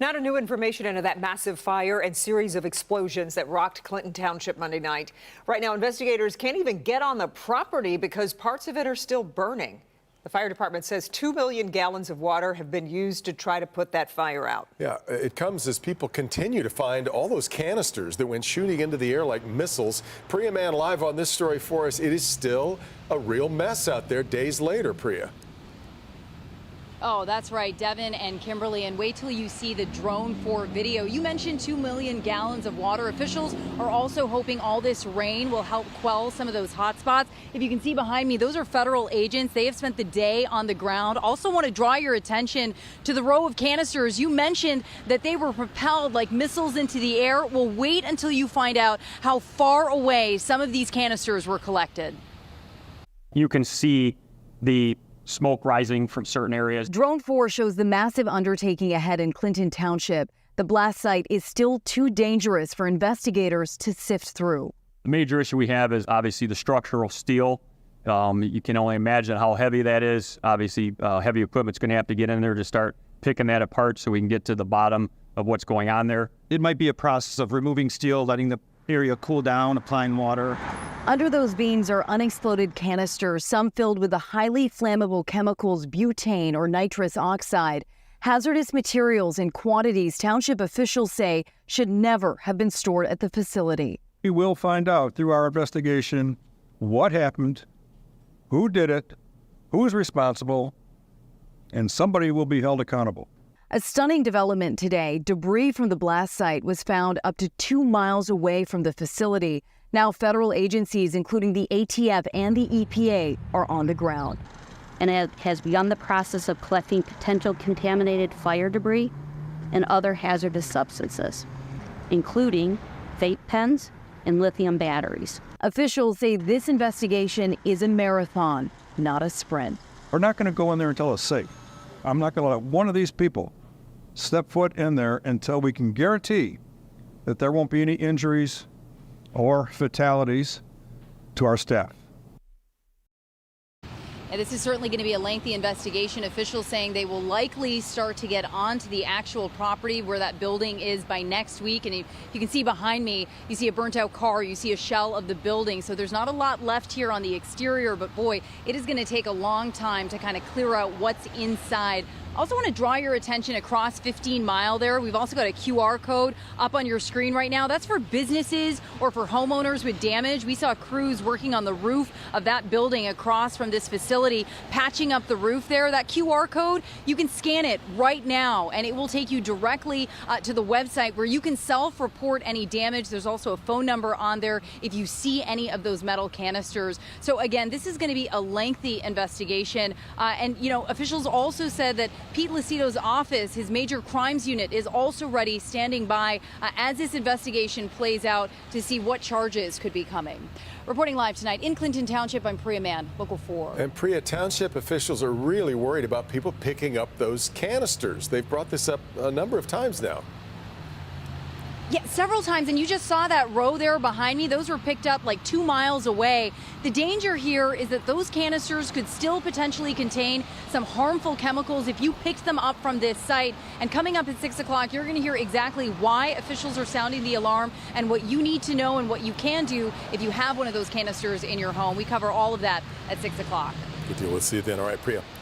Now to new information into that massive fire and series of explosions that rocked Clinton Township Monday night. Right now, investigators can't even get on the property because parts of it are still burning. The fire department says 2 million gallons of water have been used to try to put that fire out. Yeah, it comes as people continue to find all those canisters that went shooting into the air like missiles. Priya Mann live on this story for us. It is still a real mess out there days later, Priya. Oh, that's right, Devin and Kimberly, and wait till you see the drone for video. You mentioned 2 million gallons of water. Officials are also hoping all this rain will help quell some of those hot spots. If you can see behind me, those are federal agents. They have spent the day on the ground. Also want to draw your attention to the row of canisters. You mentioned that they were propelled like missiles into the air. Well, wait until you find out how far away some of these canisters were collected. You can see the smoke rising from certain areas. Drone 4 shows the massive undertaking ahead in Clinton Township. The blast site is still too dangerous for investigators to sift through. The major issue we have is obviously the structural steel. You can only imagine how heavy that is. Obviously, heavy equipment's going to have to get in there to start picking that apart so we can get to the bottom of what's going on there. It might be a process of removing steel, letting the area cool down, applying water. Under those beams are unexploded canisters, some filled with the highly flammable chemicals butane or nitrous oxide. Hazardous materials in quantities township officials say should never have been stored at the facility. We will find out through our investigation what happened, who did it, who is responsible, and somebody will be held accountable. A stunning development today. Debris from the blast site was found up to 2 miles away from the facility. Now federal agencies, including the ATF and the EPA, are on the ground. And it has begun the process of collecting potential contaminated fire debris and other hazardous substances, including vape pens and lithium batteries. Officials say this investigation is a marathon, not a sprint. We're not going to go in there until it's safe. I'm not going to let one of these people step foot in there until we can guarantee that there won't be any injuries or fatalities to our staff. And this is certainly going to be a lengthy investigation. Officials saying they will likely start to get onto the actual property where that building is by next week. And you can see behind me, you see a burnt out car, you see a shell of the building. So there's not a lot left here on the exterior, but boy, it is going to take a long time to kind of clear out what's inside. Also want to draw your attention across 15 Mile there. We've also got a QR code up on your screen right now. That's for businesses or for homeowners with damage. We saw crews working on the roof of that building across from this facility, patching up the roof there. That QR code, you can scan it right now and it will take you directly to the website where you can self-report any damage. There's also a phone number on there if you see any of those metal canisters. So again, this is going to be a lengthy investigation. And you know, officials also said that Pete Lucido's office, his major crimes unit, is also ready, standing by as this investigation plays out to see what charges could be coming. Reporting live tonight in Clinton Township, I'm Priya Mann, Local 4. And Priya, Township officials are really worried about people picking up those canisters. They've brought this up a number of times now. Yeah, several times, and you just saw that row there behind me. Those were picked up like 2 miles away. The danger here is that those canisters could still potentially contain some harmful chemicals if you picked them up from this site. And coming up at 6 o'clock, you're going to hear exactly why officials are sounding the alarm and what you need to know and what you can do if you have one of those canisters in your home. We cover all of that at 6 o'clock. Good deal. Let's see you then. All right, Priya.